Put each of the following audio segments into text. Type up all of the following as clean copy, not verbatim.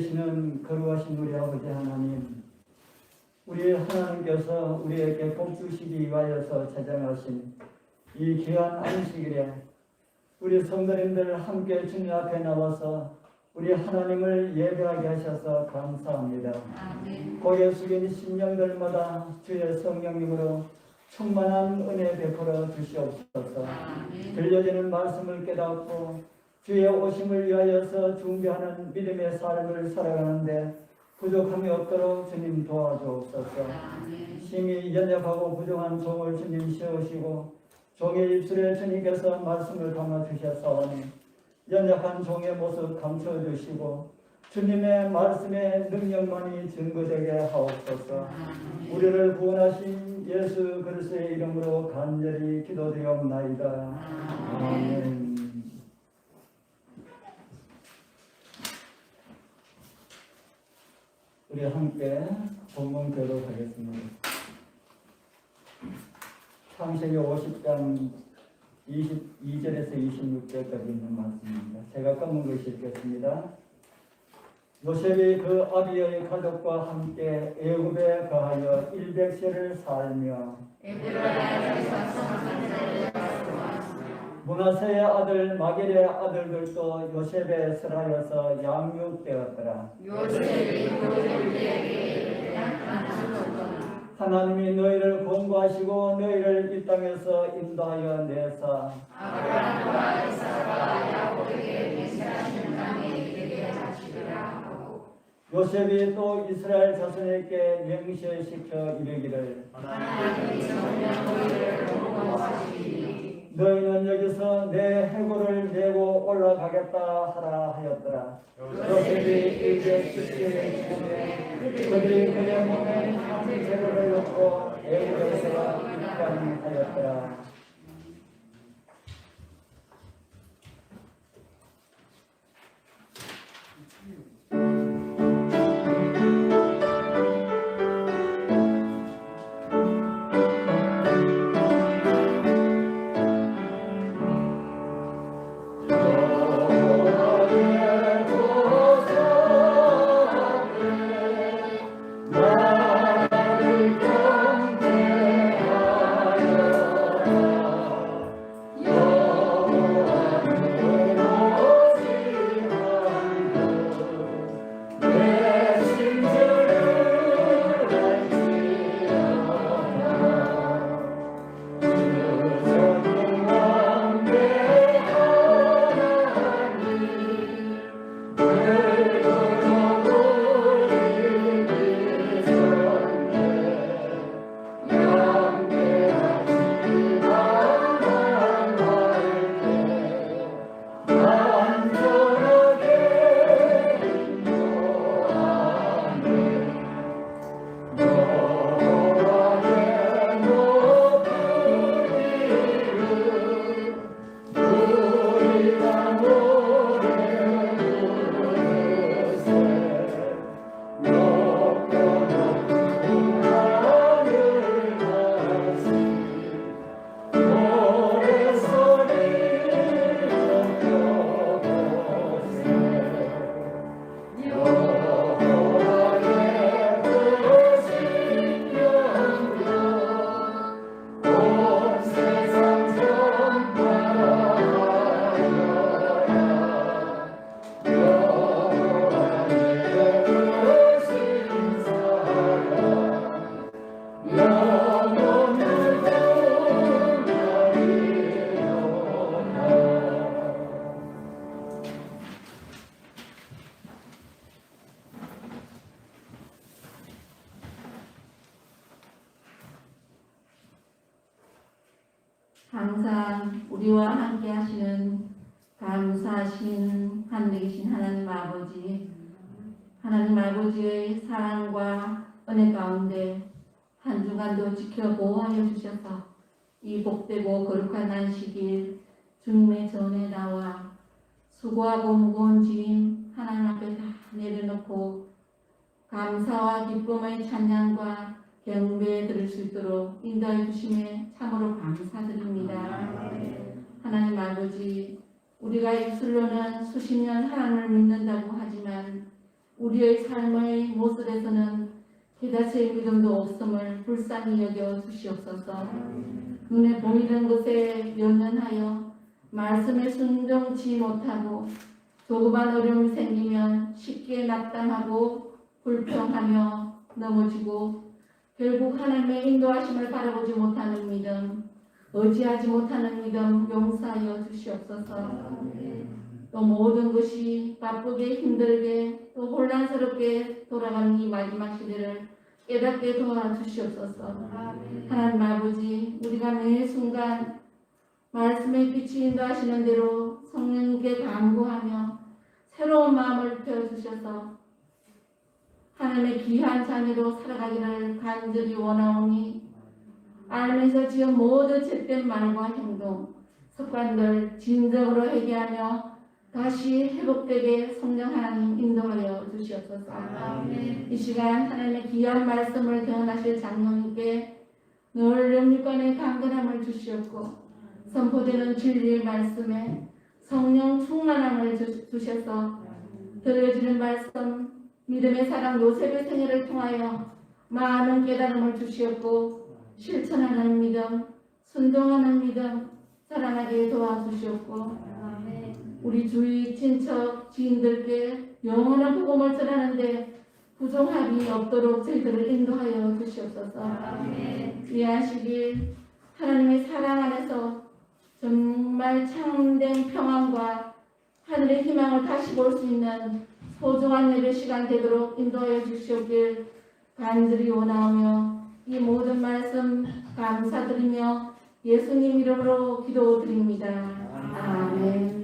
되시는 거룩하신 우리 아버지 하나님, 우리 하나님께서 우리에게 복 주시기 위하여서 제정하신 이 귀한 안식일에 우리 성도님들 함께 주님 앞에 나와서 우리 하나님을 예배하게 하셔서 감사합니다. 아멘. 고개 숙인 심령들마다 주의 성령님으로 충만한 은혜 베풀어 주시옵소서. 아멘. 들려지는 말씀을 깨닫고 주의 오심을 위하여서 준비하는 믿음의 삶을 살아가는데 부족함이 없도록 주님 도와주옵소서. 아멘. 심히 연약하고 부족한 종을 주님 세우시고 종의 입술에 주님께서 말씀을 담아주셨사오니 연약한 종의 모습 감춰주시고 주님의 말씀의 능력만이 증거되게 하옵소서. 아멘. 우리를 구원하신 예수 그리스도의 이름으로 간절히 기도드리옵나이다. 아멘. 우리 함께 본문 교독하겠습니다. 창세기 50장 22절에서 26절까지 있는 말씀입니다. 제가 검은 글씨 읽겠습니다. 요셉이 그 아비의 가족과 함께 애굽에 거하여 100세를 살며 므낫세의 아들 마겔의 아들들도 요셉의 설하여서 양육되었더라. 하나님이 너희를 권고하시고 너희를 이 땅에서 인도하여 내사 아브라함과 이삭과 야곱에게 맹세하신 땅에 이르게 하시리라 하고 요셉이 또 이스라엘 자손에게 맹세시켜 이르기를 하나님이 정녕 너희를 권고하시리니 너희는 여기서 내 해골을 메고 올라가겠다 하라 하였더라. 요셉이 이제 집에 죽음에 그들이 그의 몸에 한 재물을 넣고 애굽에서 입양하였더라. 항상 우리와 함께 하시는 감사하신 하늘이신 하나님 아버지, 하나님 아버지의 사랑과 은혜 가운데 한 주간도 지켜 보호하여 주셔서 이 복되고 거룩한 안식일 주님의 전에 나와 수고하고 무거운 짐 하나님 앞에 다 내려놓고 감사와 기쁨의 찬양과 경배에 들을 수 있도록 인도해 주심에 참으로 감사드립니다. 하나님 아버지, 우리가 입술로는 수십 년 하나님을 믿는다고 하지만 우리의 삶의 모습에서는 개자체의 믿음도 없음을 불쌍히 여겨 주시옵소서. 눈에 보이는 것에 연연하여 말씀에 순종치 못하고 조그만 어려움이 생기면 쉽게 낙담하고 불평하며 넘어지고 결국 하나님의 인도하심을 바라보지 못하는 믿음, 의지하지 못하는 믿음 용서하여 주시옵소서. 또 모든 것이 바쁘게 힘들게 또 혼란스럽게 돌아가는 이 마지막 시대를 깨닫게 도와주시옵소서. 하나님 아버지, 우리가 매 순간 말씀의 빛이 인도하시는 대로 성령께 간구하며 새로운 마음을 펴주셔서 하나님의 귀한 자녀로 살아가기를 간절히 원하오니 알면서 지은 모든 죄된 말과 행동, 습관들 진정으로 회개하며 다시 회복되게 성령 하나님 인도하여 주시옵소서. 이 시간 하나님의 귀한 말씀을 대언하실 장로님께 늘 영육간의 강건함을 주시옵고 선포되는 진리의 말씀에 성령 충만함을 주셔서 들려지는 말씀 믿음의 사랑 요셉의 생애를 통하여 많은 깨달음을 주시옵고 실천하는 믿음, 순종하는 믿음 자라나게 도와주시옵고 우리 주위 친척 지인들께 영원한 복음을 전하는데 부정함이 없도록 저희들을 인도하여 주시옵소서. 이하시길 하나님의 사랑 안에서 정말 참된 평안과 하늘의 희망을 다시 볼 수 있는 소중한 예배 시간 되도록 인도하여 주시옵길 간절히 원하오며 이 모든 말씀 감사드리며 예수님 이름으로 기도드립니다. 아멘.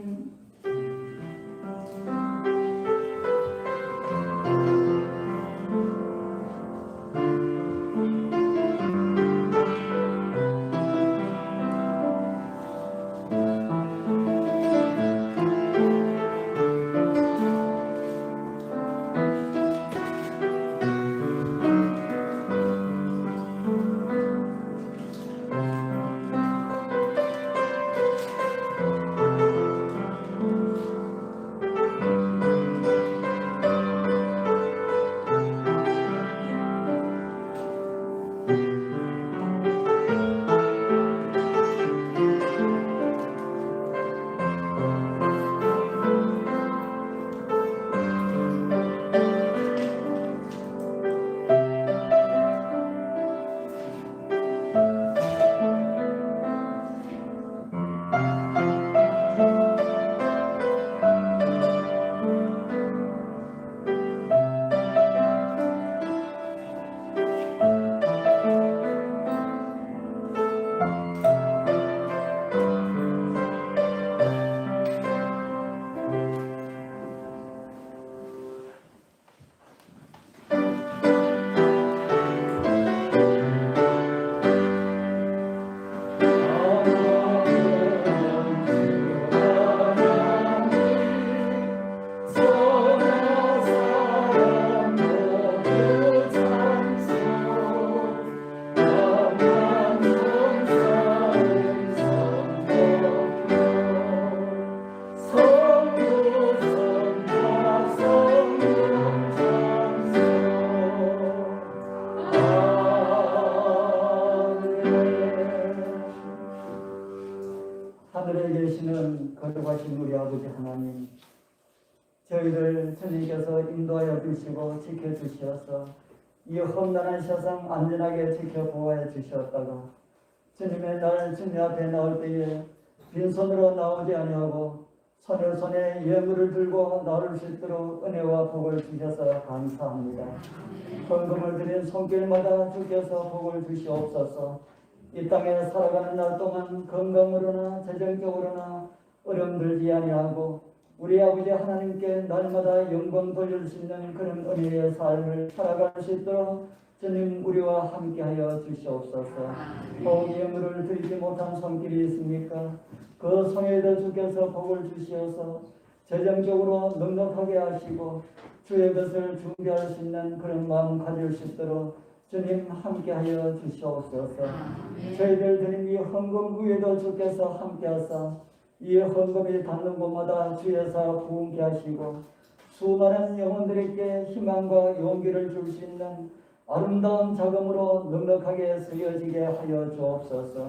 하늘에 계시는 거룩하신 우리 아버지 하나님, 저희를 주님께서 인도하여 주시고 지켜주셔서 이 험난한 세상 안전하게 지켜 보호해 주셨다가 주님의 날 주님 앞에 나올 때에 빈손으로 나오지 아니하고 손에 예물을 들고 나올 수 있도록 은혜와 복을 주셔서 감사합니다. 헌금을 드린 손길마다 주께서 복을 주시옵소서. 이 땅에 살아가는 날 동안 건강으로나 재정적으로나 어려움 들지 아니하고 우리 아버지 하나님께 날마다 영광 돌릴 수 있는 그런 은혜의 삶을 살아갈 수 있도록 주님 우리와 함께하여 주시옵소서. 복 예물을 드리지 못한 손길이 있습니까? 그 손에도 주께서 복을 주시어서 재정적으로 넉넉하게 하시고 주의 것을 준비할 수 있는 그런 마음 가질 수 있도록 주님 함께하여 주시옵소서. 저희들 드린 이 헌금 위에도 주께서 함께하사 이 헌금이 닿는 곳마다 주의 사 부흥케 하시고 수많은 영혼들에게 희망과 용기를 줄 수 있는 아름다운 자금으로 넉넉하게 쓰여지게 하여 주옵소서.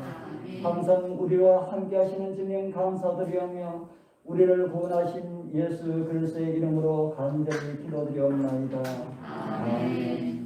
항상 우리와 함께 하시는 주님 감사드리며 우리를 구원하신 예수 그리스도의 이름으로 간절히 기도드리옵나이다. 아멘.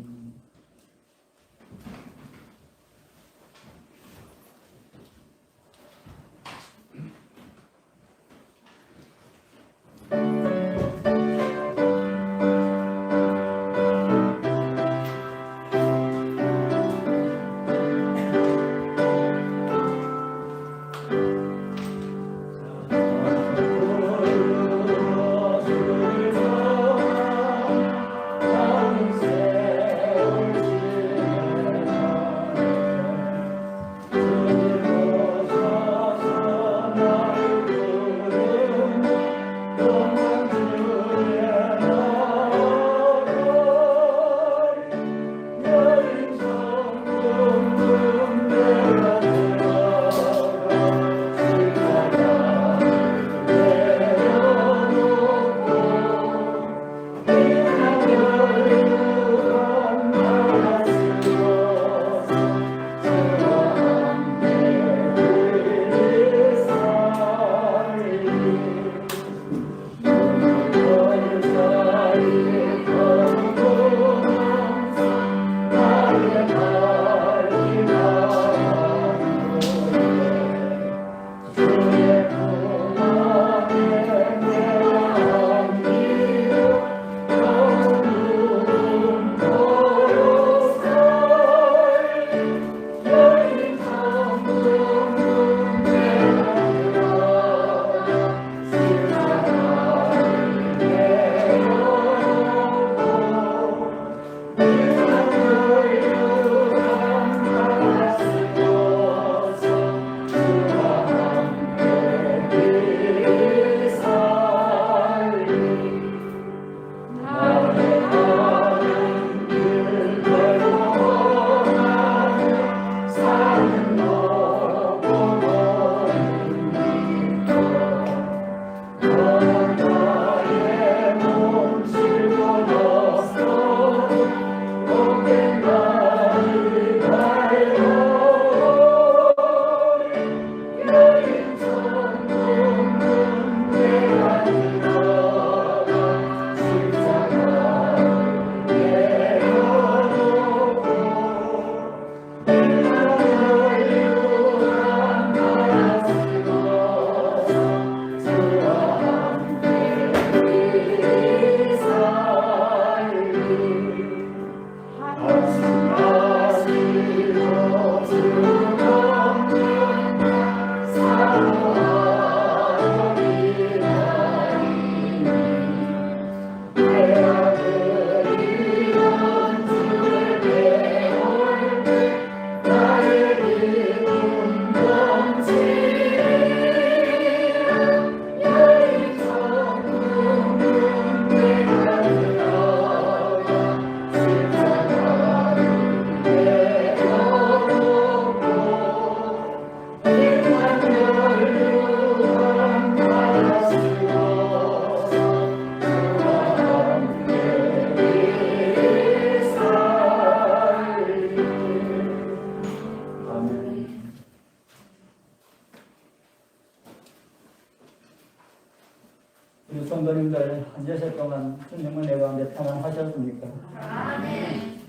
우리 성도님들 한 주세 동안 주님의 은혜 가운데 평안하셨습니까? 아멘.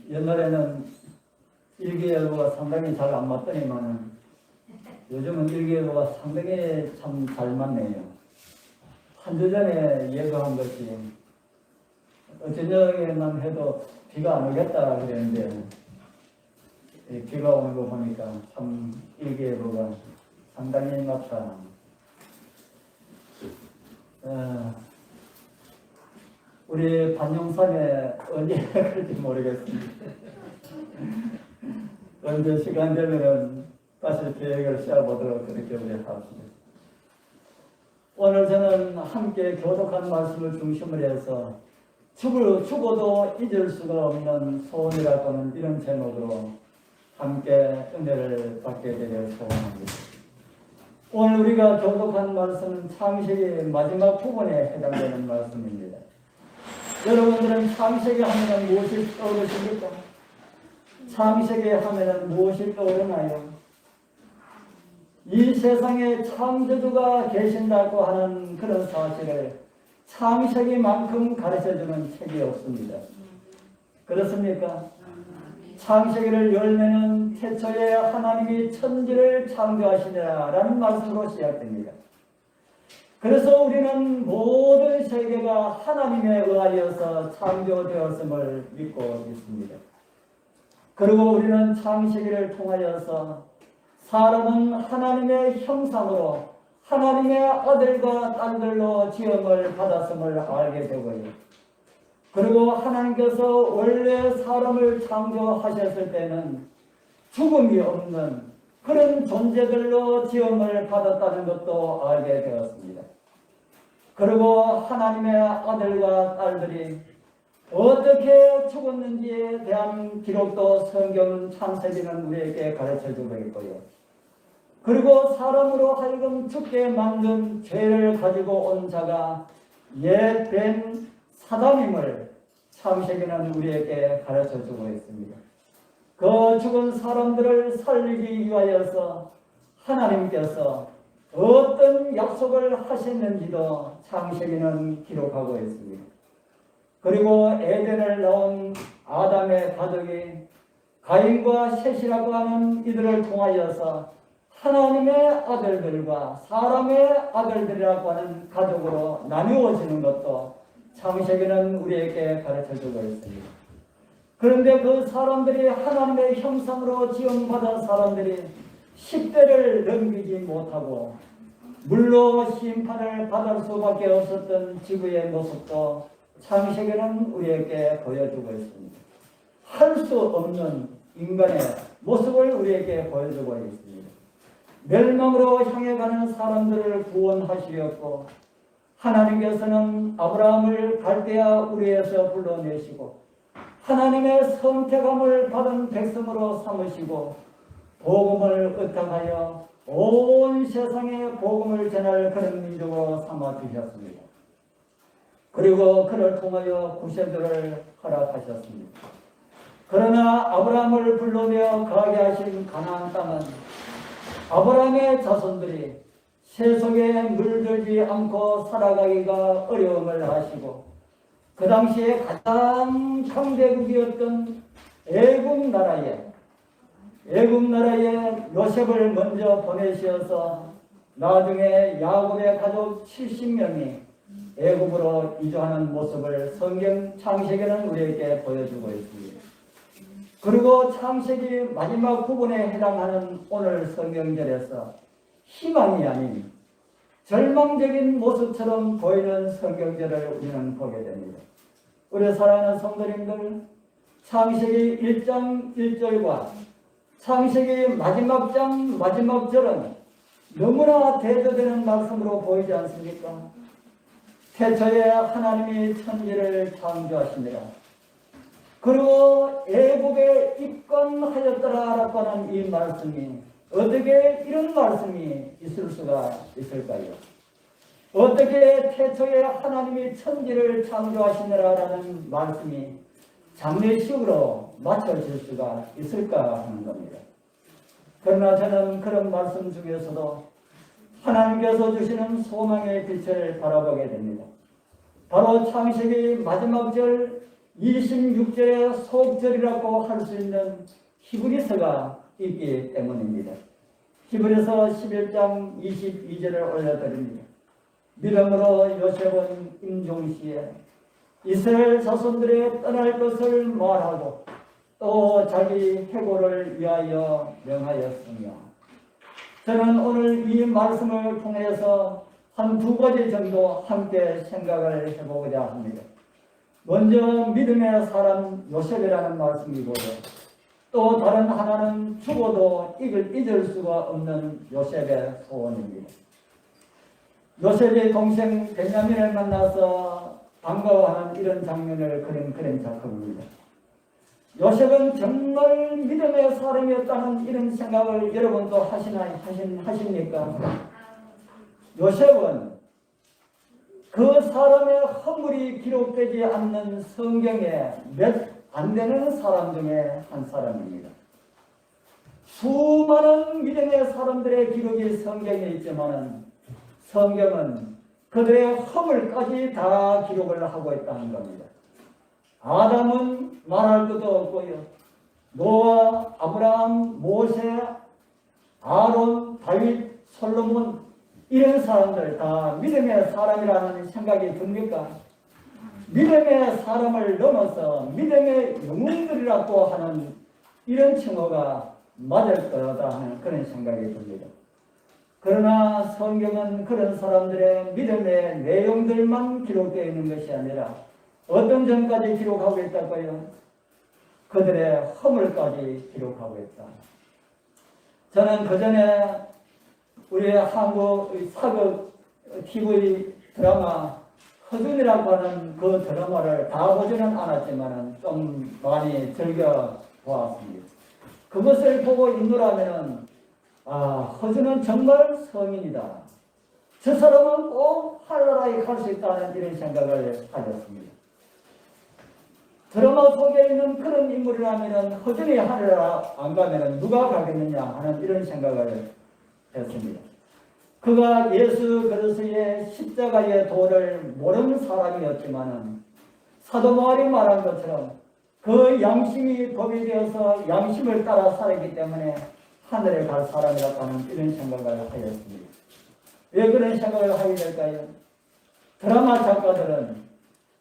옛날에는 일기예보가 상당히 잘 안 맞더니만은 요즘은 일기예보가 상당히 참 잘 맞네요. 한 주 전에 예고한 것이 저녁에만 해도 비가 안 오겠다 그랬는데 비가 오는 거 보니까 참 일기예보가 상당히 맞다. 우리 반영산에 언제 갈지 모르겠습니다. 언제 시간 되면은 다시 계획을 세워보도록 그렇게 우리 합시다. 오늘 저는 함께 교독한 말씀을 중심으로 해서 죽어도 잊을 수가 없는 소원이라고는 이런 제목으로 함께 은혜를 받게 되려 소원합니다. 오늘 우리가 교독한 말씀은 창세기 마지막 부분에 해당되는 말씀입니다. 여러분들은 창세기 하면 무엇이 떠오르십니까? 창세기 하면 무엇이 떠오르나요? 이 세상에 창조주가 계신다고 하는 그런 사실을 창세기만큼 가르쳐주는 책이 없습니다. 그렇습니까? 창세기를 열면은 태초에 하나님이 천지를 창조하시니라 라는 말씀으로 시작됩니다. 그래서 우리는 모든 세계가 하나님에 의하여서 창조되었음을 믿고 있습니다. 그리고 우리는 창세기를 통하여서 사람은 하나님의 형상으로 하나님의 아들과 딸들로 지음을 받았음을 알게 되고요. 그리고 하나님께서 원래 사람을 창조하셨을 때는 죽음이 없는 그런 존재들로 지음을 받았다는 것도 알게 되었습니다. 그리고 하나님의 아들과 딸들이 어떻게 죽었는지에 대한 기록도 성경은 창세기는 우리에게 가르쳐주고 있고요. 그리고 사람으로 하여금 죽게 만든 죄를 가지고 온 자가 옛 뱀 사단임을 창세기는 우리에게 가르쳐주고 있습니다. 그 죽은 사람들을 살리기 위하여서 하나님께서 어떤 약속을 하셨는지도 창세기는 기록하고 있습니다. 그리고 에덴을 나온 아담의 가족이 가인과 셋이라고 하는 이들을 통하여서 하나님의 아들들과 사람의 아들들이라고 하는 가족으로 나누어지는 것도 창세기는 우리에게 가르쳐주고 있습니다. 그런데 그 사람들이 하나님의 형상으로 지음받은 사람들이 10대를 넘기지 못하고 물로 심판을 받을 수밖에 없었던 지구의 모습도 창세기는 우리에게 보여주고 있습니다. 할 수 없는 인간의 모습을 우리에게 보여주고 있습니다. 멸망으로 향해 가는 사람들을 구원하시려고 하나님께서는 아브라함을 갈대아 우리에서 불러내시고 하나님의 선택함을 받은 백성으로 삼으시고 복음을 의탁하여 온 세상에 복음을 전할 그런 민족으로 삼아 주셨습니다. 그리고 그를 통하여 구세주를 허락하셨습니다. 그러나 아브라함을 불러내어 가게 하신 가나안 땅은 아브라함의 자손들이 세속에 물들지 않고 살아가기가 어려움을 하시고 그 당시에 가장 강대국이었던 애굽 나라에 요셉을 먼저 보내시어서 나중에 야곱의 가족 70명이 애굽으로 이주하는 모습을 성경 창세기는 우리에게 보여주고 있습니다. 그리고 창세기 마지막 부분에 해당하는 오늘 성경절에서 희망이 아닌 절망적인 모습처럼 보이는 성경절을 우리는 보게 됩니다. 우리 사랑하는 성도님들, 창세기 1장 1절과 창세기 마지막 장 마지막 절은 너무나 대조되는 말씀으로 보이지 않습니까? 태초에 하나님이 천지를 창조하시니라. 그리고 애국에 입건하였더라라고 하는 이 말씀이 어떻게 이런 말씀이 있을 수가 있을까요? 어떻게 태초에 하나님이 천지를 창조하시느라라는 말씀이 장례식으로 맞춰질 수가 있을까 하는 겁니다. 그러나 저는 그런 말씀 중에서도 하나님께서 주시는 소망의 빛을 바라보게 됩니다. 바로 창세기 마지막 절 26절의 속절이라고 할 수 있는 히브리서가 있기 때문입니다. 히브리서 11장 22절을 올려드립니다. 믿음으로 요셉은 임종시에 이스라엘 자손들의 떠날 것을 말하고 또 자기 해고를 위하여 명하였으며, 저는 오늘 이 말씀을 통해서 한 두 가지 정도 함께 생각을 해보고자 합니다. 먼저 믿음의 사람 요셉이라는 말씀이고요. 또 다른 하나는 죽어도 잊을 수가 없는 요셉의 소원입니다. 요셉의 동생 베냐민을 만나서 반가워하는 이런 장면을 그린 작품입니다. 요셉은 정말 믿음의 사람이었다는 이런 생각을 여러분도 하십니까? 요셉은 그 사람의 허물이 기록되지 않는 성경에 몇 안 되는 사람 중에 한 사람입니다. 수많은 믿음의 사람들의 기록이 성경에 있지만 성경은 그들의 허물까지 다 기록을 하고 있다는 겁니다. 아담은 말할 것도 없고요. 노아, 아브라함, 모세, 아론, 다윗, 솔로몬 이런 사람들 다 믿음의 사람이라는 생각이 듭니까? 믿음의 사람을 넘어서 믿음의 영웅들이라고 하는 이런 칭호가 맞을 거다 하는 그런 생각이 듭니다. 그러나 성경은 그런 사람들의 믿음의 내용들만 기록되어 있는 것이 아니라 어떤 점까지 기록하고 있다고요? 그들의 허물까지 기록하고 있다. 저는 그 전에 우리 한국 사극 TV 드라마 허준이라고 하는 그 드라마를 다 보지는 않았지만 좀 많이 즐겨 보았습니다. 그것을 보고 인도라면은 허준은 정말 성인이다. 저 사람은 꼭 하늘나라에 갈 수 있다는 이런 생각을 가졌습니다. 드라마 속에 있는 그런 인물이라면 허준이 하늘나라 안 가면 누가 가겠느냐 하는 이런 생각을 했습니다. 그가 예수 그리스도의 십자가의 도를 모르는 사람이었지만 사도 바울이 말한 것처럼 그 양심이 법이 되어서 양심을 따라 살았기 때문에 하늘에 갈 사람이라고 하는 이런 생각을 하였습니다. 왜 그런 생각을 하게 될까요? 드라마 작가들은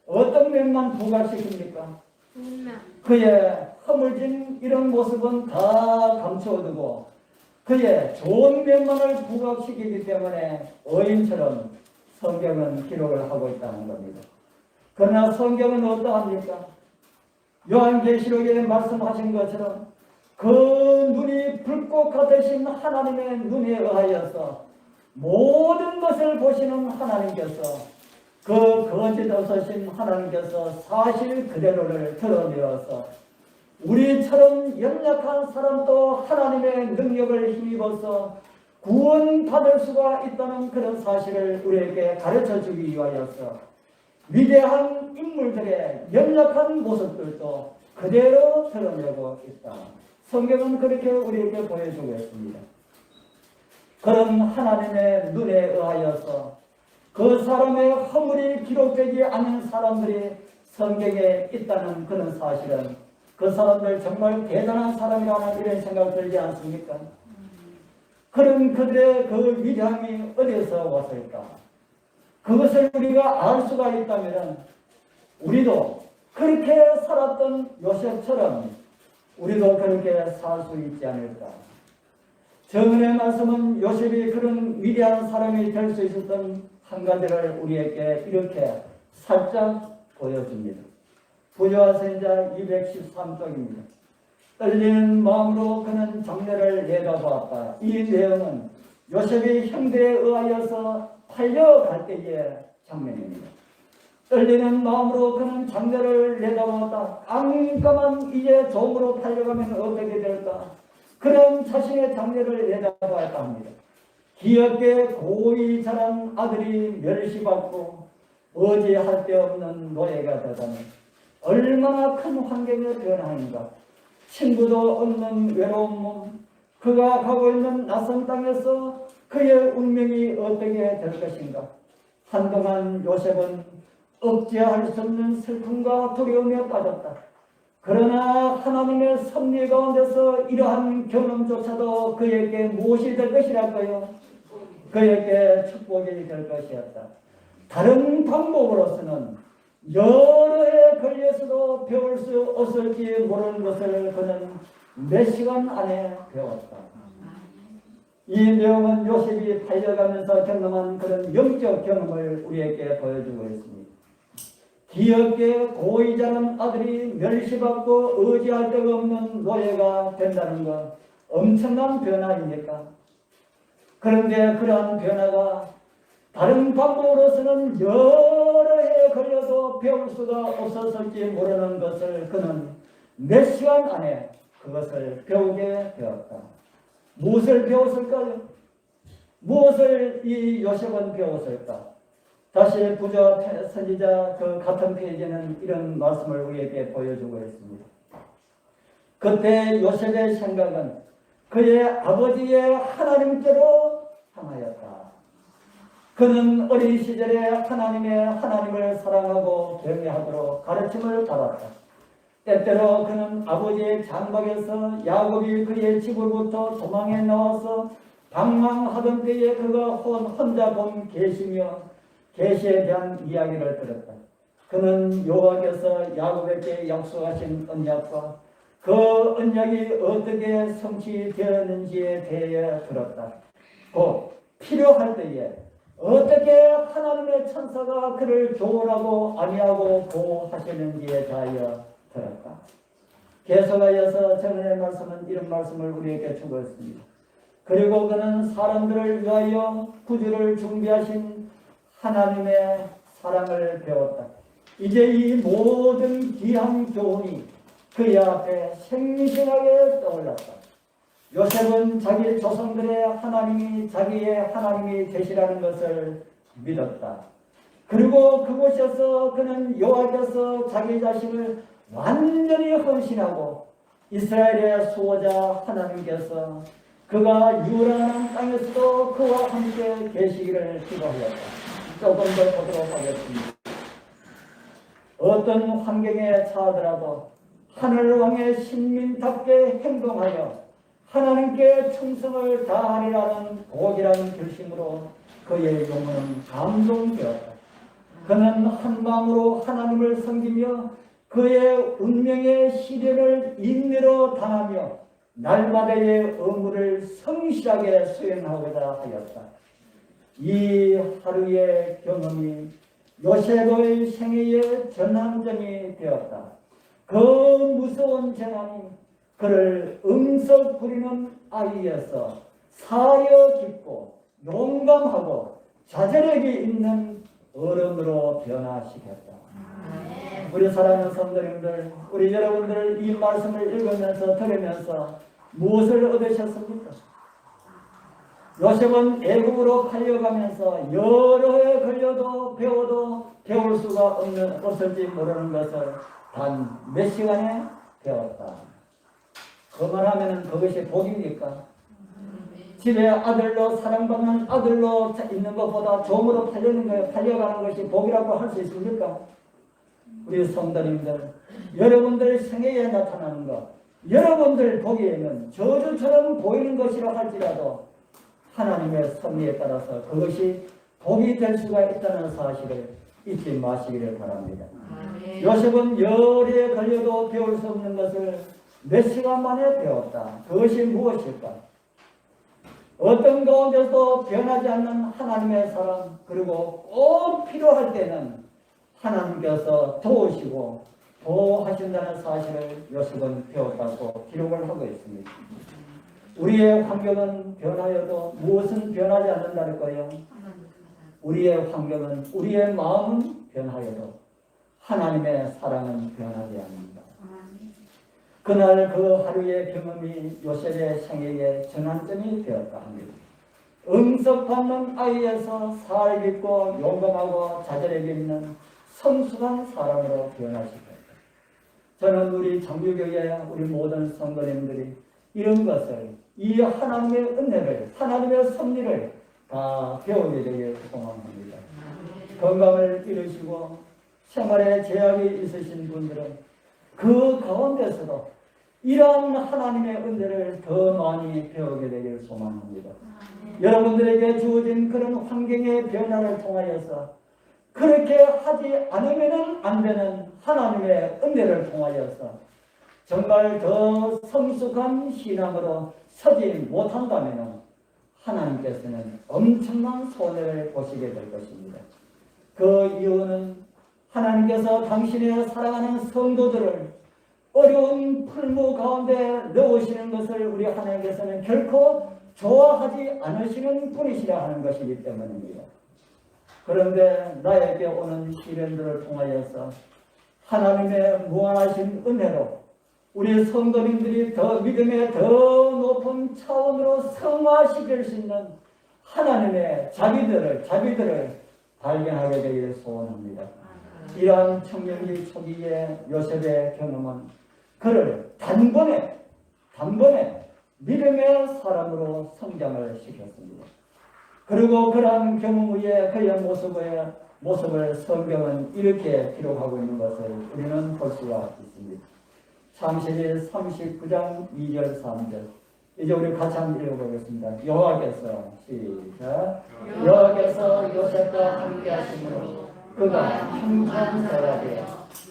어떤 면만 부각시킵니까? 그의 허물진 이런 모습은 다 감춰두고 그의 좋은 면만을 부각시키기 때문에 어인처럼 성경은 기록을 하고 있다는 겁니다. 그러나 성경은 어떠합니까? 요한계시록에 말씀하신 것처럼 그 눈이 불꽃 같으신 하나님의 눈에 의하여서 모든 것을 보시는 하나님께서 그 거짓 없으신 하나님께서 사실 그대로를 드러내어서 우리처럼 연약한 사람도 하나님의 능력을 힘입어서 구원받을 수가 있다는 그런 사실을 우리에게 가르쳐주기 위하여서 위대한 인물들의 연약한 모습들도 그대로 드러내고 있다. 성경은 그렇게 우리에게 보여주고 있습니다. 그런 하나님의 눈에 의하여서 그 사람의 허물이 기록되지 않은 사람들이 성경에 있다는 그런 사실은 그 사람들 정말 대단한 사람이라는 이런 생각 들지 않습니까? 그런 그들의 그 위대함이 어디서 왔을까? 그것을 우리가 알 수가 있다면 우리도 그렇게 살았던 요셉처럼 우리도 그렇게 살 수 있지 않을까? 정은의 말씀은 요셉이 그런 위대한 사람이 될 수 있었던 한 가지를 우리에게 이렇게 살짝 보여줍니다. 부조와 선지자 213쪽입니다. 떨리는 마음으로 그는 장례를 내다보았다. 이 내용은 요셉이 형들에 의하여서 팔려갈 때의 장면입니다. 떨리는 마음으로 그는 장례를 내다보았다. 깜깜한 이제 종으로 팔려가면 어떻게 될까? 그런 자신의 장례를 내다보았다 합니다. 귀엽게 고이 자란 아들이 멸시받고 어지할 데 없는 노예가 되다니 얼마나 큰 환경의 변화인가. 친구도 없는 외로운 몸, 그가 가고 있는 낯선 땅에서 그의 운명이 어떻게 될 것인가. 한동안 요셉은 억제할 수 없는 슬픔과 두려움에 빠졌다. 그러나 하나님의 섭리 가운데서 이러한 경험조차도 그에게 무엇이 될 것이랄까요? 그에게 축복이 될 것이었다. 다른 방법으로서는 여러 해 걸려서도 배울 수 없을지 모르는 것을 그는 몇 시간 안에 배웠다. 이 내용은 요셉이 팔려가면서 경험한 그런 영적 경험을 우리에게 보여주고 있습니다. 귀엽게 고이 자란 아들이 멸시받고 의지할 데가 없는 노예가 된다는 것 엄청난 변화입니까? 그런데 그러한 변화가 다른 방법으로서는 여러 해 걸려도 배울 수가 없었을지 모르는 것을 그는 몇 시간 안에 그것을 배우게 되었다. 무엇을 배웠을까요? 무엇을 이 요셉은 배웠을까? 다시 부자 선지자 그 같은 페이지는 이런 말씀을 우리에게 보여주고 있습니다. 그때 요셉의 생각은 그의 아버지의 하나님께로 향하였다. 그는 어린 시절에 하나님을 사랑하고 경외하도록 가르침을 받았다. 때때로 그는 아버지의 장막에서 야곱이 그의 집으로부터 도망해 나와서 방황하던 때에 그가 혼자 본 계시며 계시에 대한 이야기를 들었다. 그는 여호와께서 야곱에게 약속하신 언약과 그 언약이 어떻게 성취되었는지에 대해 들었다. 곧 필요할 때에 어떻게 하나님의 천사가 그를 조언하고 안위하고 보호하시는지에 대하여 들었다. 계속하여서 전의 말씀은 이런 말씀을 우리에게 주고 있습니다. 그리고 그는 사람들을 위하여 구주를 준비하신 하나님의 사랑을 배웠다. 이제 이 모든 귀한 교훈이 그의 앞에 생생하게 떠올랐다. 요셉은 자기 조상들의 하나님이 자기의 하나님이 되시라는 것을 믿었다. 그리고 그곳에서 그는 여호와께서 자기 자신을 완전히 헌신하고 이스라엘의 수호자 하나님께서 그가 유랑한 땅에서도 그와 함께 계시기를 기도하였다. 조금 더 보도록 하겠습니다. 어떤 환경에 처하더라도 하늘왕의 신민답게 행동하여 하나님께 충성을 다하리라는 독이라는 결심으로 그의 영혼은 감동되었다. 그는 한 마음으로 하나님을 섬기며 그의 운명의 시련을 인내로 당하며 날마다의 의무를 성실하게 수행하고자 하였다. 이 하루의 경험이 요셉의 생애의 전환점이 되었다. 그 무서운 재난이 그를 응석 부리는 아이에서 사려 깊고 용감하고 자제력이 있는 어른으로 변화시켰다. 우리 사랑하는 성도님들, 우리 여러분들 이 말씀을 읽으면서 들으면서 무엇을 얻으셨습니까? 요셉은 애굽으로 팔려가면서 여러 해 걸려도 배워도 배울 수가 없을지 모르는 것을 단 몇 시간에 배웠다. 그 말하면 그것이 복입니까? 집에 아들로 사랑받는 아들로 있는 것보다 종으로 팔려가는 것이 복이라고 할 수 있습니까? 우리 성도님들, 여러분들 생애에 나타나는 것, 여러분들 보기에는 저주처럼 보이는 것이라 할지라도 하나님의 섭리에 따라서 그것이 복이 될 수가 있다는 사실을 잊지 마시기를 바랍니다. 요셉은 열에 걸려도 배울 수 없는 것을 몇 시간 만에 배웠다. 그것이 무엇일까? 어떤 가운데서도 변하지 않는 하나님의 사랑, 그리고 꼭 필요할 때는 하나님께서 도우시고 보호하신다는 사실을 요셉은 배웠다고 기록을 하고 있습니다. 우리의 환경은 변하여도 무엇은 변하지 않는다니까요? 우리의 환경은, 우리의 마음은 변하여도 하나님의 사랑은 변하지 않는다. 그날 그 하루의 경험이 요셉의 생애의 전환점이 되었다 합니다. 응석받는 아이에서 살 깊고 용감하고 자제력 있는 성숙한 사람으로 변화시켰다. 저는 우리 장유교회 우리 모든 성도님들이 이런 것을, 이 하나님의 은혜를, 하나님의 섭리를 다 배우게 되길 소망합니다. 건강을 잃으시고 생활에 제약이 있으신 분들은 그 가운데서도 이러한 하나님의 은혜를 더 많이 배우게 되길 소망합니다. 여러분들에게 주어진 그런 환경의 변화를 통하여서 그렇게 하지 않으면 안 되는 하나님의 은혜를 통하여서 정말 더 성숙한 신앙으로 서지 못한다면 하나님께서는 엄청난 손해를 보시게 될 것입니다. 그 이유는 하나님께서 당신의 사랑하는 성도들을 어려운 풀무 가운데 넣으시는 것을 우리 하나님께서는 결코 좋아하지 않으시는 분이시라 하는 것이기 때문입니다. 그런데 나에게 오는 시련들을 통하여서 하나님의 무한하신 은혜로 우리 성도님들이 더 믿음의 더 높은 차원으로 성화시킬 수 있는 하나님의 자비들을 발견하게 되기를 소원합니다. 이러한 청년기 초기의 요셉의 경험은 그를 단번에 믿음의 사람으로 성장을 시켰습니다. 그리고 그러한 경험 후에 그의 모습을 성경은 이렇게 기록하고 있는 것을 우리는 볼 수가 있습니다. 창세기 39장 2절 3절. 이제 우리 같이 한번 읽어보겠습니다. 여호와께서 시작. 여호와께서 요셉과 함께 하심으로 그가 형통자가 되어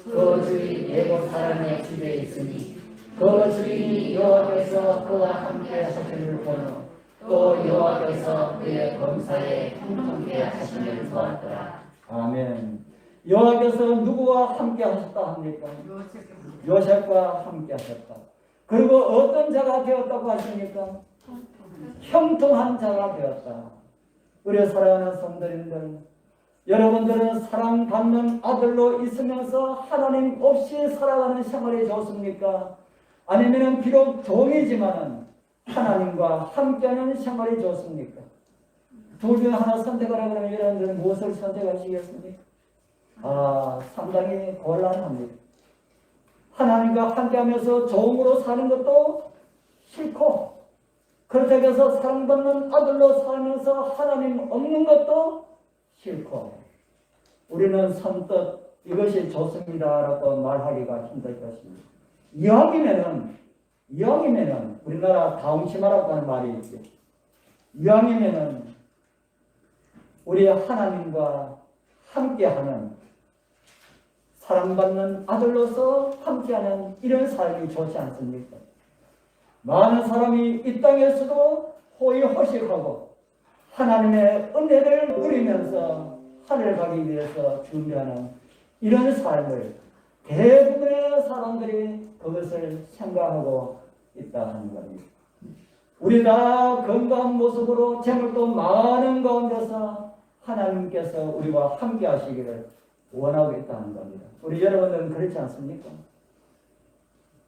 그 주인 예고 사람의 집에 있으니 그 주인이 여호와께서 그와 함께 하심을 보노 또 여호와께서 그의 범사에 형통케 하심을 보았더라. 아멘. 여호와께서 누구와 함께 하셨다 합니까? 요셉과 함께 하셨다. 그리고 어떤 자가 되었다고 하십니까? 형통한 자가 되었다. 우리 사랑하는 성도님들, 여러분들은 사랑받는 아들로 있으면서 하나님 없이 살아가는 생활이 좋습니까? 아니면 비록 종이지만은 하나님과 함께하는 생활이 좋습니까? 둘 중 하나 선택하라 그러면 여러분들은 무엇을 선택하시겠습니까? 상당히 곤란합니다. 하나님과 함께하면서 종으로 사는 것도 싫고, 그렇다고 해서 사랑받는 아들로 살면서 하나님 없는 것도 싫고, 우리는 선뜻 이것이 좋습니다라고 말하기가 힘들 것입니다. 이왕이면은 우리나라 다음치마라고 하는 말이 있죠. 이왕이면은 우리 하나님과 함께하는, 사랑받는 아들로서 함께하는 이런 삶이 좋지 않습니까? 많은 사람이 이 땅에서도 호의호식하고 하나님의 은혜를 누리면서 하늘 가기 위해서 준비하는 이런 삶을 대부분의 사람들이 그것을 생각하고 있다 하는 겁니다. 우리 다 건강한 모습으로 재물도 많은 가운데서 하나님께서 우리와 함께 하시기를 원하고 있다는 겁니다. 우리 여러분들은 그렇지 않습니까?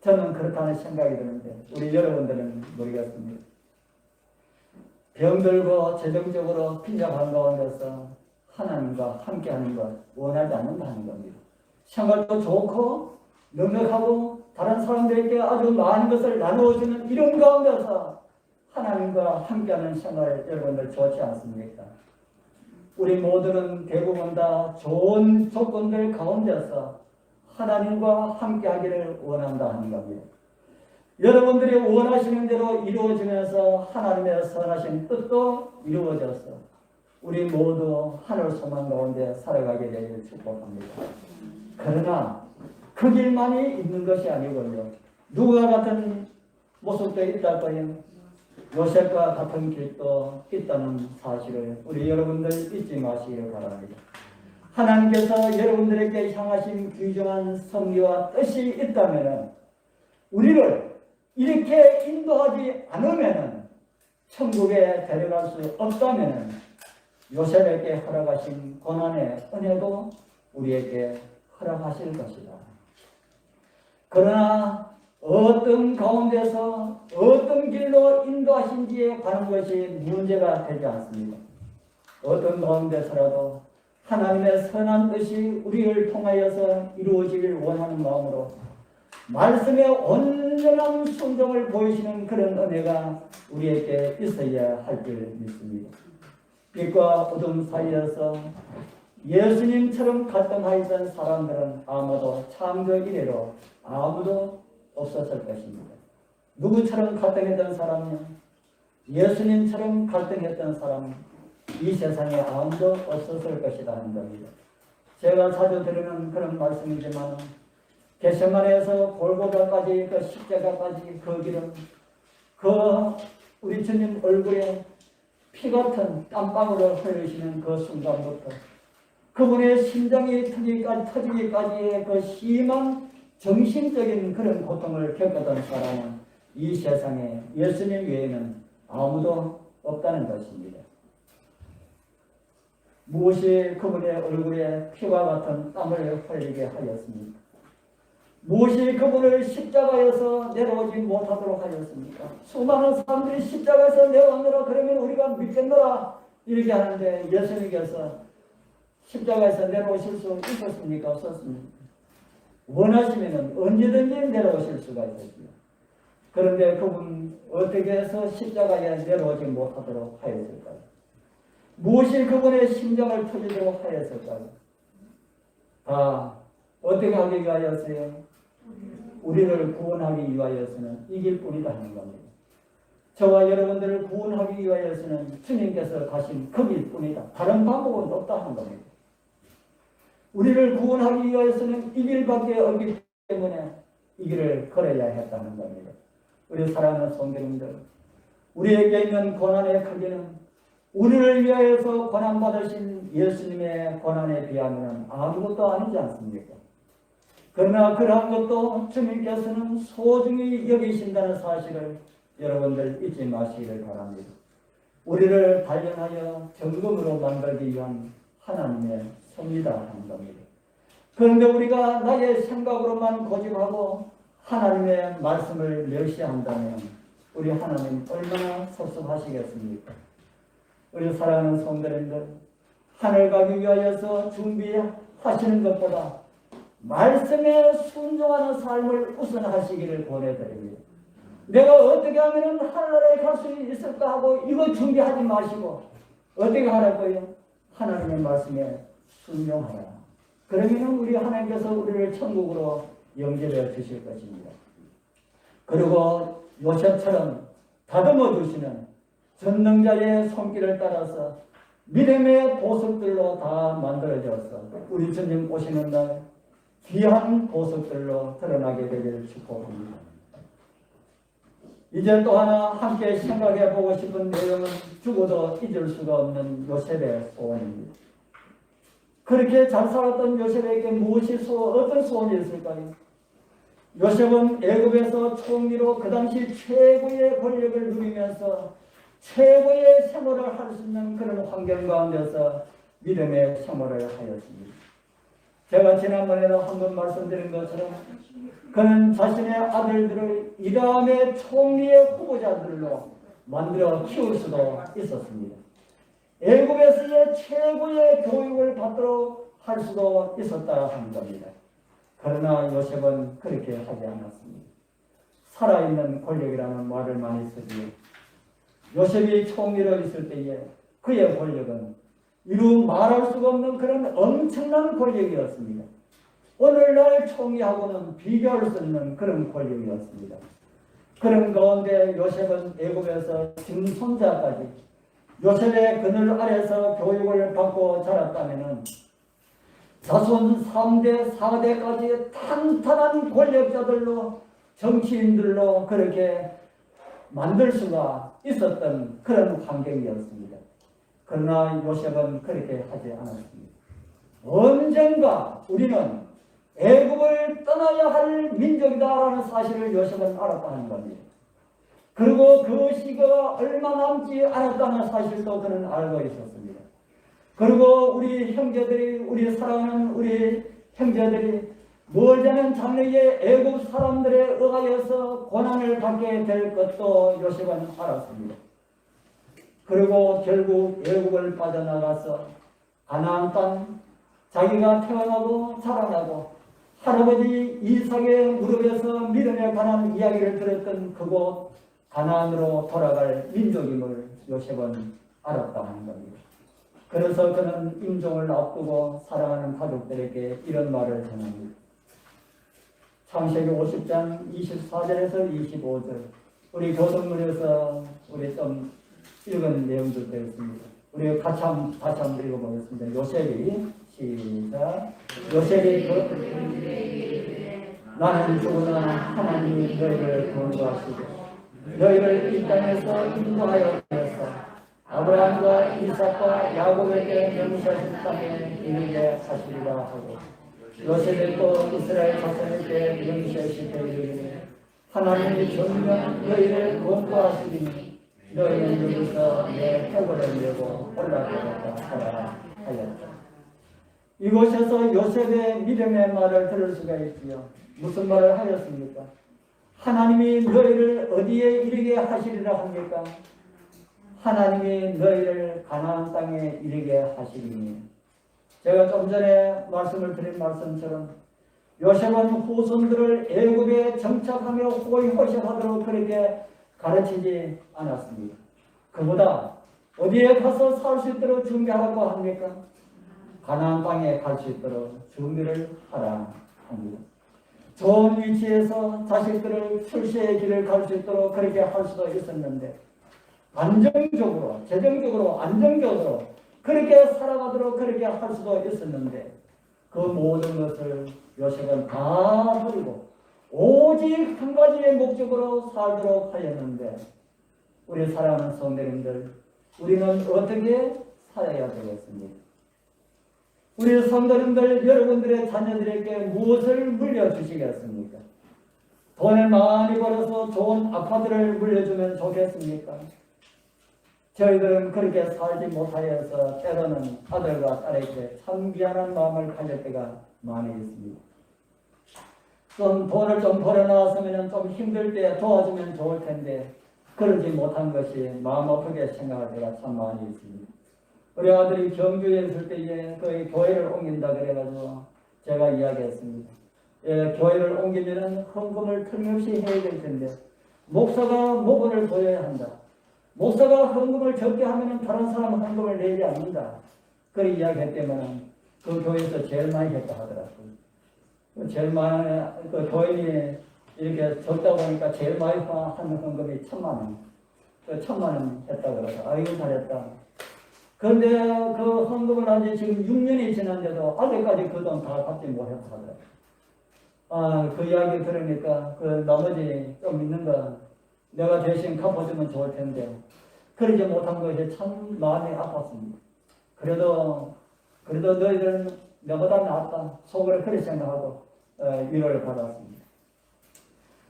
저는 그렇다는 생각이 드는데 우리 여러분들은 모르겠습니다. 병들고 재정적으로 빈약한 가운데서 하나님과 함께하는 것 원하지 않는다는 겁니다. 생활도 좋고 넉넉하고 다른 사람들에게 아주 많은 것을 나누어주는 이런 가운데서 하나님과 함께하는 생활 여러분들 좋지 않습니까? 우리 모두는 대부분 다 좋은 조건들 가운데서 하나님과 함께하기를 원한다 하는 겁니다. 여러분들이 원하시는 대로 이루어지면서 하나님의 선하신 뜻도 이루어져서 우리 모두 하늘 소망 가운데 살아가게 되기를 축복합니다. 그러나 그 길만이 있는 것이 아니군요. 누구와 같은 모습도 있다고요. 요셉과 같은 길도 있다는 사실을 우리 여러분들 잊지 마시기를 바랍니다. 하나님께서 여러분들에게 향하신 귀중한 섭리와 뜻이 있다면 우리를 이렇게 인도하지 않으면 천국에 데려갈 수 없다면 요셉에게 허락하신 고난의 은혜도 우리에게 허락하실 것이다. 그러나 어떤 가운데서 어떤 길로 인도하신지에 관한 것이 문제가 되지 않습니다. 어떤 가운데서라도 하나님의 선한 뜻이 우리를 통하여서 이루어지길 원하는 마음으로 말씀의 온전한 순종을 보이시는 그런 은혜가 우리에게 있어야 할 줄 믿습니다. 빛과 어둠 사이에서 예수님처럼 갈등하였던 사람들은 아마도 창조 이래로 아무도 없었을 것입니다. 누구처럼 갈등했던 사람이요? 예수님처럼 갈등했던 사람, 이 세상에 아무도 없었을 것이다 하는 겁니다. 제가 자주 드리는 그런 말씀이지만 겟세마네에서 골고다까지 그 십자가까지 그 길은 우리 주님 얼굴에 피 같은 땀방울을 흘리시는 그 순간부터 그분의 심장이 터지기까지의 그 심한 정신적인 그런 고통을 겪었던 사람은 이 세상에 예수님 외에는 아무도 없다는 것입니다. 무엇이 그분의 얼굴에 피와 같은 땀을 흘리게 하였습니까? 무엇이 그분을 십자가에서 내려오지 못하도록 하였습니까? 수많은 사람들이 십자가에서 내려오느라 그러면 우리가 믿겠노라 이렇게 하는데 예수님께서 십자가에서 내려오실 수 있었습니까? 없었습니까? 원하시면 언제든지 내려오실 수가 있었죠. 그런데 그분 어떻게 해서 십자가에 내려오지 못하도록 하였을까요? 무엇이 그분의 심정을 터지도록 하였을까요? 다 어떻게 하기 위하였어요? 우리를 구원하기 위하여서는 이길 뿐이다 하는 겁니다. 저와 여러분들을 구원하기 위하여서는 주님께서 가신 그 길 뿐이다. 다른 방법은 없다 하는 겁니다. 우리를 구원하기 위하여서는 이 길밖에 없기 때문에 이 길을 걸어야 했다는 겁니다. 우리 사랑하는 성도님들, 우리에게 있는 고난의 크기는 우리를 위하여서 고난받으신 예수님의 고난에 비하면 아무것도 아니지 않습니까? 그러나 그러한 것도 주님께서는 소중히 여기신다는 사실을 여러분들 잊지 마시기를 바랍니다. 우리를 단련하여 정금으로 만들기 위한 하나님의 섭니다 하는 겁니다. 그런데 우리가 나의 생각으로만 고집하고 하나님의 말씀을 멸시한다면 우리 하나님 얼마나 섭섭하시겠습니까? 우리 사랑하는 성도님들, 하늘 가기 위하여서 준비하시는 것보다 말씀에 순종하는 삶을 우선하시기를 권해드립니다. 내가 어떻게 하면 하늘나라에 갈 수 있을까 하고 이거 준비하지 마시고 어떻게 하라고요? 하나님의 말씀에 순종하라. 그러면 우리 하나님께서 우리를 천국으로 영접해 주실 것입니다. 그리고 요셉처럼 다듬어 주시는 전능자의 손길을 따라서 믿음의 보석들로 다 만들어져서 우리 주님 오시는 날 귀한 보석들로 드러나게 되기를 축복합니다. 이제 또 하나 함께 생각해 보고 싶은 내용은 죽어도 잊을 수가 없는 요셉의 소원입니다. 그렇게 잘 살았던 요셉에게 무엇이 어떤 소원이 있을까요? 요셉은 애굽에서 총리로 그 당시 최고의 권력을 누리면서 최고의 생활을 할 수 있는 그런 환경 가운데서 믿음의 생활을 하였습니다. 제가 지난번에도 한번 말씀드린 것처럼 그는 자신의 아들들을 이 다음에 총리의 후보자들로 만들어 키울 수도 있었습니다. 애굽에서의 최고의 교육을 받도록 할 수도 있었다 하는 겁니다. 그러나 요셉은 그렇게 하지 않았습니다. 살아있는 권력이라는 말을 많이 쓰지요. 요셉이 총리로 있을 때에 그의 권력은 이루 말할 수가 없는 그런 엄청난 권력이었습니다. 오늘날 총리하고는 비교할 수 없는 그런 권력이었습니다. 그런 가운데 요셉은 애굽에서 증손자까지 요셉의 그늘 아래서 교육을 받고 자랐다면 자손 3대, 4대까지 탄탄한 권력자들로 정치인들로 그렇게 만들 수가 있었던 그런 환경이었습니다. 그러나 요셉은 그렇게 하지 않았습니다. 언젠가 우리는 애굽을 떠나야 할 민족이다라는 사실을 요셉은 알았다는 겁니다. 그리고 그 시기가 얼마 남지 않았다는 사실도 그는 알고 있었습니다. 그리고 우리 형제들이, 우리 사랑하는 우리 형제들이 멀지 않은 장래에 애굽 사람들에 의하여서 고난을 받게 될 것도 요셉은 알았습니다. 그리고 결국 애굽을 빠져나가서 가나안 땅, 자기가 태어나고 자라나고 할아버지 이삭의 무릎에서 믿음에 관한 이야기를 들었던 그곳 가나안으로 돌아갈 민족임을 요셉은 알았다 하는 겁니다. 그래서 그는 임종을 앞두고 사랑하는 가족들에게 이런 말을 전합니다. 창세기 50장 24절에서 25절 우리 교동문에서 우리 좀 읽은 내용도 되었습니다. 우리 같이 한번 읽어보겠습니다. 요셉이 시작. 요셉이 나는 죽으나 하나님이 너희를 구원하시고 너희를 이 땅에서 인도하여 내서 아브라함과 이삭과 야곱에게 명시하신 땅에 이르게 하시리라 하고 요셉이 또 이스라엘 자손에게 명시하시되 이르기를 하나님이 정녕 너희를 구원하시리니 너희는 여기서 내 표벌을 메고 올라가겠다 하라 하였다. 이곳에서 요셉의 믿음의 말을 들을 수가 있지요. 무슨 말을 하였습니까? 하나님이 너희를 어디에 이르게 하시리라 합니까? 하나님이 너희를 가나안 땅에 이르게 하시리니. 제가 좀 전에 말씀을 드린 말씀처럼 요셉은 후손들을 애굽에 정착하며 호의호식하도록 그렇게 가르치지 않았습니다. 그보다 어디에 가서 살 수 있도록 준비하라고 합니까? 가나안 땅에 갈 수 있도록 준비를 하라 합니다. 좋은 위치에서 자식들을 출세의 길을 갈 수 있도록 그렇게 할 수도 있었는데 안정적으로, 재정적으로, 안정적으로 그렇게 살아가도록 그렇게 할 수도 있었는데 그 모든 것을 요셉은 다 버리고 오직 한 가지의 목적으로 살도록 하였는데 우리 사랑하는 성도님들, 우리는 어떻게 살아야 되겠습니까? 우리 성도님들, 여러분들의 자녀들에게 무엇을 물려주시겠습니까? 돈을 많이 벌어서 좋은 아파트를 물려주면 좋겠습니까? 저희들은 그렇게 살지 못하여서 때로는 아들과 딸에게 참 미안한 마음을 가질 때가 많이 있습니다. 좀 돈을 좀 벌어놨으면 좀 힘들 때 도와주면 좋을 텐데 그러지 못한 것이 마음 아프게 생각할 때가 참 많이 있습니다. 우리 아들이 경주에 있을 때에 거의 교회를 옮긴다 그래가지고 제가 이야기했습니다. 예, 교회를 옮기면은 헌금을 틀림없이 해야 될 텐데 목사가 모범을 보여야 한다. 목사가 헌금을 적게 하면은 다른 사람은 헌금을 내지 않는다. 그 이야기했다면은 그 교회에서 제일 많이 했다 하더라고요. 제일 많이 그 교인이 이렇게 적다 보니까 제일 많이 하는 헌금이 1,000,000원. 그 1,000,000원 했다 그래서 아이고 잘했다. 그런데 그 헌금을 한 지 지금 6년이 지났는데도 아직까지 그 돈 다 갚지 못했다 하더라고요. 그 이야기 들으니까 그 나머지 좀 있는 거 내가 대신 갚아주면 좋을 텐데 그러지 못한 것이 참 마음이 아팠습니다. 그래도 너희들은 내보다 낫다 속으로 그렇게 생각하고 위로를 받았습니다.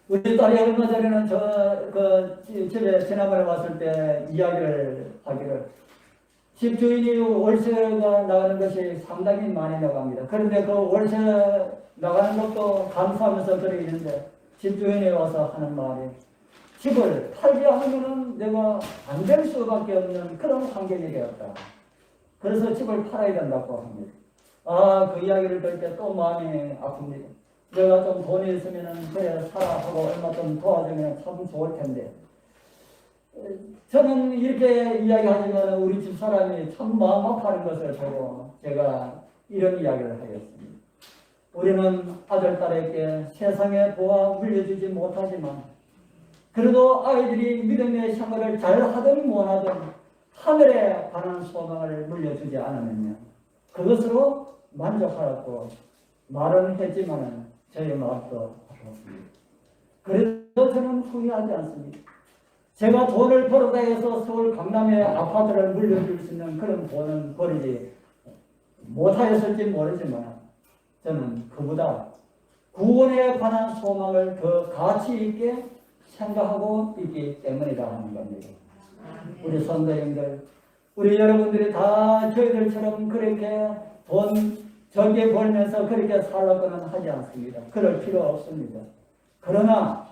우리 딸이 얼마 전에는 집에 지난번에 왔을 때 이야기를 하기를 집주인이 월세가 나가는 것이 상당히 많이 나갑니다. 그런데 그 월세 나가는 것도 감수하면서 그러고 있는데 집주인이 와서 하는 말이 집을 팔지 않으면 내가 안 될 수밖에 없는 그런 환경이 되었다. 그래서 집을 팔아야 된다고 합니다. 그 이야기를 들을 때 또 마음이 아픕니다. 내가 좀 돈이 있으면 그래 살아 하고 얼마 좀 도와주면 참 좋을 텐데 저는 이렇게 이야기하지만 우리 집 사람이 참 마음 아파하는 것을 보고 제가 이런 이야기를 하였습니다. 우리는 아들, 딸에게 세상의 보화 물려주지 못하지만 그래도 아이들이 믿음의 생활을 잘 하든 못하든 하늘에 관한 소망을 물려주지 않으면요 그것으로 만족하라고 말은 했지만 저의 마음도 아팠습니다. 그래도 저는 후회하지 않습니다. 제가 돈을 벌어다 해서 서울 강남에 아파트를 물려줄 수 있는 그런 돈은 버리지 못하였을지 모르지만 저는 그보다 구원에 관한 소망을 더 가치 있게 생각하고 있기 때문이다 하는 겁니다. 우리 성도님들, 우리 여러분들이 다 저희들처럼 그렇게 돈 적게 벌면서 그렇게 살라고는 하지 않습니다. 그럴 필요 없습니다. 그러나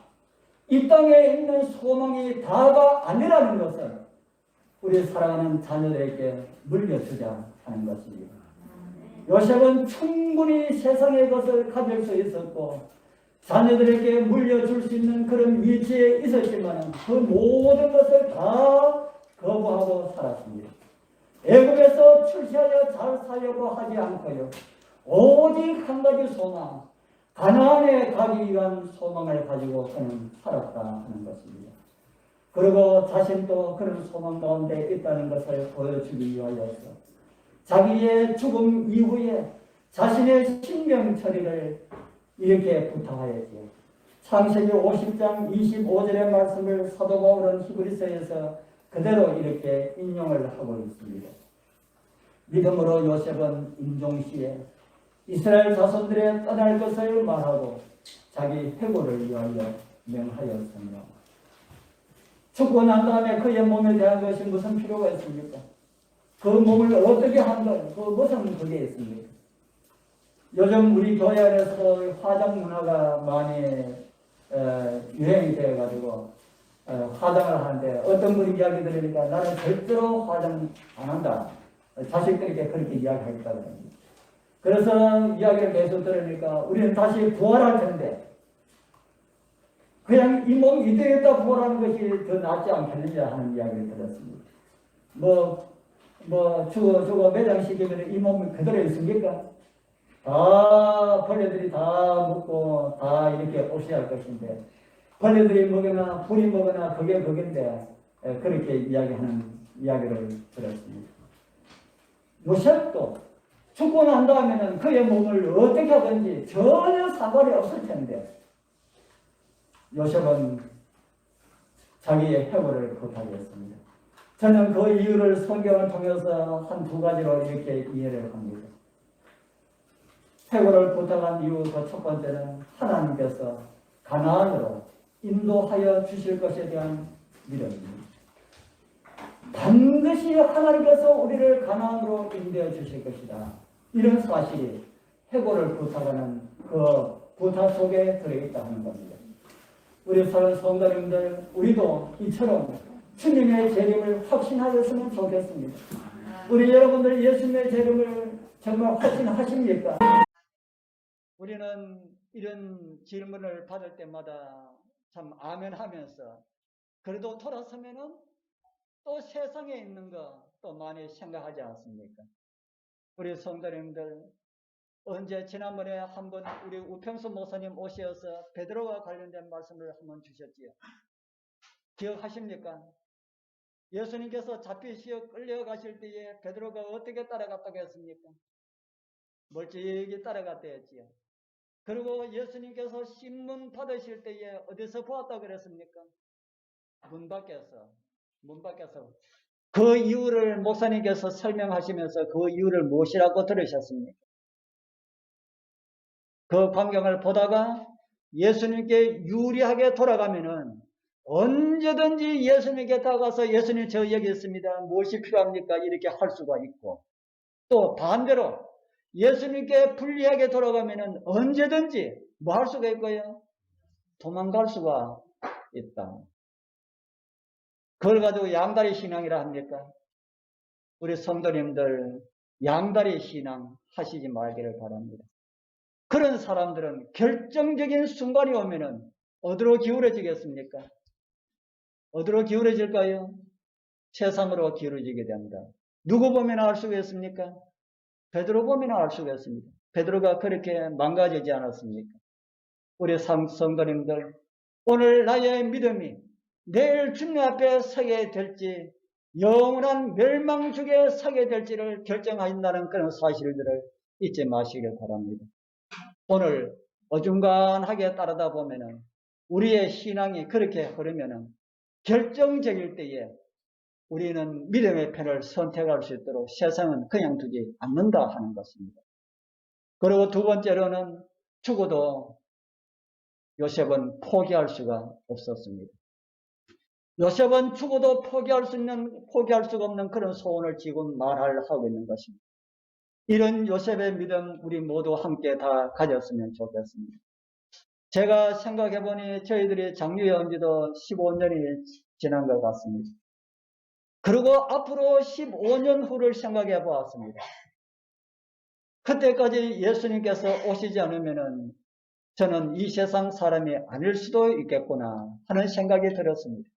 이 땅에 있는 소망이 다가 아니라는 것을 우리 사랑하는 자녀들에게 물려주자 하는 것입니다. 요셉은 충분히 세상의 것을 가질 수 있었고 자녀들에게 물려줄 수 있는 그런 위치에 있었지만 그 모든 것을 다 거부하고 살았습니다. 애굽에서 출세하여 잘 살려고 하지 않고요. 오직 한 가지 소망, 가나안에 가기 위한 소망을 가지고 그는 살았다 하는 것입니다. 그리고 자신도 그런 소망 가운데 있다는 것을 보여주기 위하여서 자기의 죽음 이후에 자신의 신명 처리를 이렇게 부탁하였죠. 창세기 50장 25절의 말씀을 사도 바울은 히브리서에서 그대로 이렇게 인용을 하고 있습니다. 믿음으로 요셉은 임종시에 이스라엘 자손들의 떠날 것을 말하고 자기 해고를 위하여 명하였습니다. 죽고 난 다음에 그의 몸에 대한 것이 무슨 필요가 있습니까? 그 몸을 어떻게 한다? 그 무슨 그게 있습니까? 요즘 우리 교회 안에서 화장 문화가 많이 유행이 되어가지고 화장을 하는데 어떤 분이 이야기 들으니까 나는 절대로 화장 안 한다. 자식들에게 그렇게 이야기하겠다 그럽니다. 그래서 이야기를 계속 들으니까 우리는 다시 부활할 텐데 그냥 이 몸 이대에다 부활하는 것이 더 낫지 않겠느냐 하는 이야기를 들었습니다. 죽어 매장시키면 이 몸이 그대로 있습니까? 다 벌레들이 다 먹고 다 이렇게 없애야 할 것인데 벌레들이 먹거나 풀이 먹거나 그게 그건데 그렇게 이야기하는 이야기를 들었습니다. 요셉도 죽고 난 다음에는 그의 몸을 어떻게 하든지 전혀 상관이 없을 텐데 요셉은 자기의 해고를 부탁했습니다. 저는 그 이유를 성경을 통해서 한 두 가지로 이렇게 이해를 합니다. 해고를 부탁한 이유 그 첫 번째는 하나님께서 가나안으로 인도하여 주실 것에 대한 믿음입니다. 반드시 하나님께서 우리를 가나안으로 인도해 주실 것이다. 이런 사실이 해고를 부탁하는 그 부탁 속에 들어있다 하는 겁니다. 우리 성도님들 우리도 이처럼 주님의 재림을 확신하였으면 좋겠습니다. 우리 여러분들 예수님의 재림을 정말 확신하십니까? 우리는 이런 질문을 받을 때마다 참 아멘 하면서 그래도 돌아서면은 또 세상에 있는 거 또 많이 생각하지 않습니까? 우리 성도님들 언제 지난번에 한번 우리 우평수 목사님 오셔서 베드로와 관련된 말씀을 한번 주셨지요. 기억하십니까? 예수님께서 잡히시어 끌려가실 때에 베드로가 어떻게 따라갔다고 했습니까? 멀찍이 따라갔다 했지요. 그리고 예수님께서 신문 받으실 때에 어디서 보았다고 그랬습니까? 문 밖에서. 그 이유를 목사님께서 설명하시면서 그 이유를 무엇이라고 들으셨습니까? 그 광경을 보다가 예수님께 유리하게 돌아가면은 언제든지 예수님께 다가가서 예수님 저 여기 있습니다. 무엇이 필요합니까? 이렇게 할 수가 있고 또 반대로 예수님께 불리하게 돌아가면은 언제든지 뭐 할 수가 있고요? 도망갈 수가 있다. 그걸 가지고 양다리 신앙이라 합니까? 우리 성도님들 양다리 신앙 하시지 말기를 바랍니다. 그런 사람들은 결정적인 순간이 오면은 어디로 기울어지겠습니까? 어디로 기울어질까요? 세상으로 기울어지게 됩니다. 누구 보면 알 수가 있습니까? 베드로 보면 알 수가 있습니다. 베드로가 그렇게 망가지지 않았습니까? 우리 성도님들 오늘 나의 믿음이 내일 주님 앞에 서게 될지 영원한 멸망중에 서게 될지를 결정한다는 그런 사실들을 잊지 마시길 바랍니다. 오늘 어중간하게 따르다 보면은 우리의 신앙이 그렇게 흐르면은 결정적일 때에 우리는 믿음의 편을 선택할 수 있도록 세상은 그냥 두지 않는다 하는 것입니다. 그리고 두 번째로는 죽어도 요셉은 포기할 수가 없었습니다. 요셉은 죽어도 포기할 수가 없는 그런 소원을 지금 말하고 있는 것입니다. 이런 요셉의 믿음 우리 모두 함께 다 가졌으면 좋겠습니다. 제가 생각해보니 저희들이 장유에 온 지도 15년이 지난 것 같습니다. 그리고 앞으로 15년 후를 생각해 보았습니다. 그때까지 예수님께서 오시지 않으면은 저는 이 세상 사람이 아닐 수도 있겠구나 하는 생각이 들었습니다.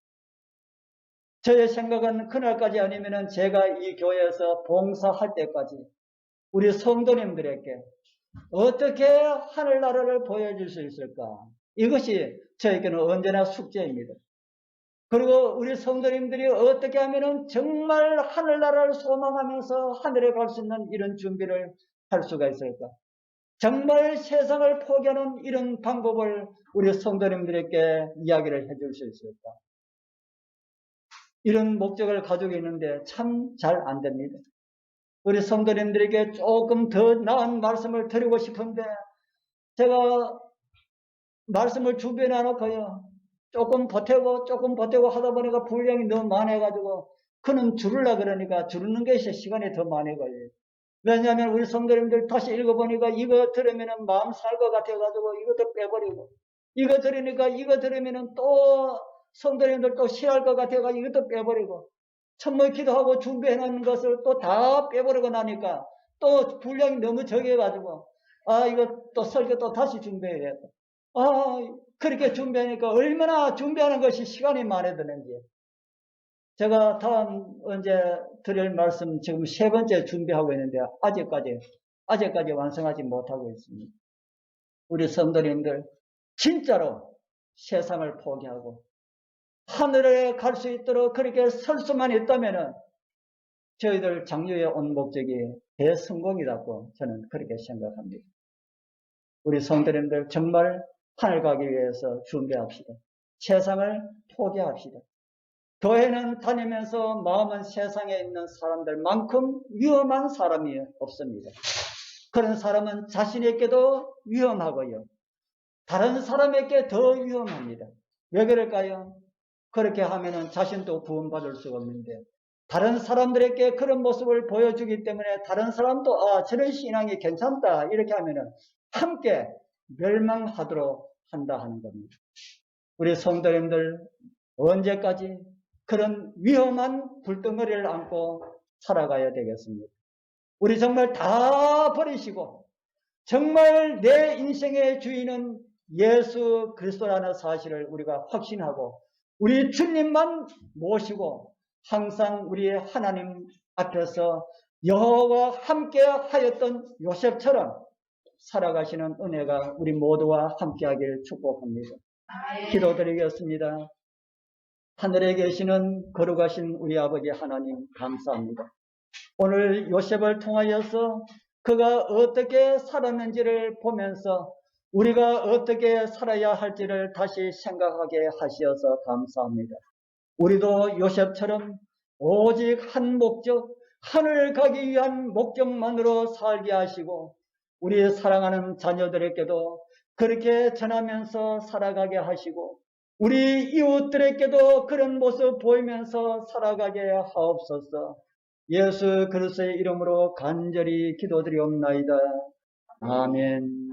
저의 생각은 그날까지 아니면은 제가 이 교회에서 봉사할 때까지 우리 성도님들에게 어떻게 하늘나라를 보여줄 수 있을까? 이것이 저에게는 언제나 숙제입니다. 그리고 우리 성도님들이 어떻게 하면은 정말 하늘나라를 소망하면서 하늘에 갈 수 있는 이런 준비를 할 수가 있을까? 정말 세상을 포기하는 이런 방법을 우리 성도님들에게 이야기를 해줄 수 있을까? 이런 목적을 가지고 있는데 참 잘 안 됩니다. 우리 성도님들에게 조금 더 나은 말씀을 드리고 싶은데 제가 말씀을 준비해 놓고요. 조금 버티고 하다 보니까 분량이 너무 많아가지고 그는 줄으려 그러니까 줄는 것이 시간이 더 많이 걸려요. 왜냐하면 우리 성도님들 다시 읽어보니까 이거 들으면 마음 살 것 같아가지고 이것도 빼버리고 이거 들으니까 이거 들으면 또 성도님들 또 싫어할 것 같아가지고 이것도 빼버리고, 천문 기도하고 준비해 놓은 것을 또 다 빼버리고 나니까 또 분량이 너무 적어가지고, 이거 또 설교 또 다시 준비해야 돼. 그렇게 준비하니까 얼마나 준비하는 것이 시간이 많이 드는지. 제가 다음 언제 드릴 말씀 지금 3번째 준비하고 있는데 아직까지 완성하지 못하고 있습니다. 우리 성도님들 진짜로 세상을 포기하고 하늘에 갈 수 있도록 그렇게 설 수만 있다면은 저희들 장유에 온 목적이 대성공이라고 저는 그렇게 생각합니다. 우리 성도님들 정말 하늘 가기 위해서 준비합시다. 세상을 포기합시다. 교회는 다니면서 마음은 세상에 있는 사람들만큼 위험한 사람이 없습니다. 그런 사람은 자신에게도 위험하고요. 다른 사람에게 더 위험합니다. 왜 그럴까요? 그렇게 하면은 자신도 구원받을 수가 없는데 다른 사람들에게 그런 모습을 보여주기 때문에 다른 사람도 저런 신앙이 괜찮다 이렇게 하면은 함께 멸망하도록 한다 하는 겁니다. 우리 성도님들 언제까지 그런 위험한 불덩어리를 안고 살아가야 되겠습니다. 우리 정말 다 버리시고 정말 내 인생의 주인은 예수 그리스도라는 사실을 우리가 확신하고 우리 주님만 모시고 항상 우리 하나님 앞에서 여호와와 함께 하였던 요셉처럼 살아가시는 은혜가 우리 모두와 함께하길 축복합니다. 기도드리겠습니다. 하늘에 계시는 거룩하신 우리 아버지 하나님 감사합니다. 오늘 요셉을 통하여서 그가 어떻게 살았는지를 보면서 우리가 어떻게 살아야 할지를 다시 생각하게 하시어서 감사합니다. 우리도 요셉처럼 오직 한 목적, 하늘 가기 위한 목적만으로 살게 하시고 우리 사랑하는 자녀들에게도 그렇게 전하면서 살아가게 하시고 우리 이웃들에게도 그런 모습 보이면서 살아가게 하옵소서. 예수 그리스도의 이름으로 간절히 기도드리옵나이다. 아멘.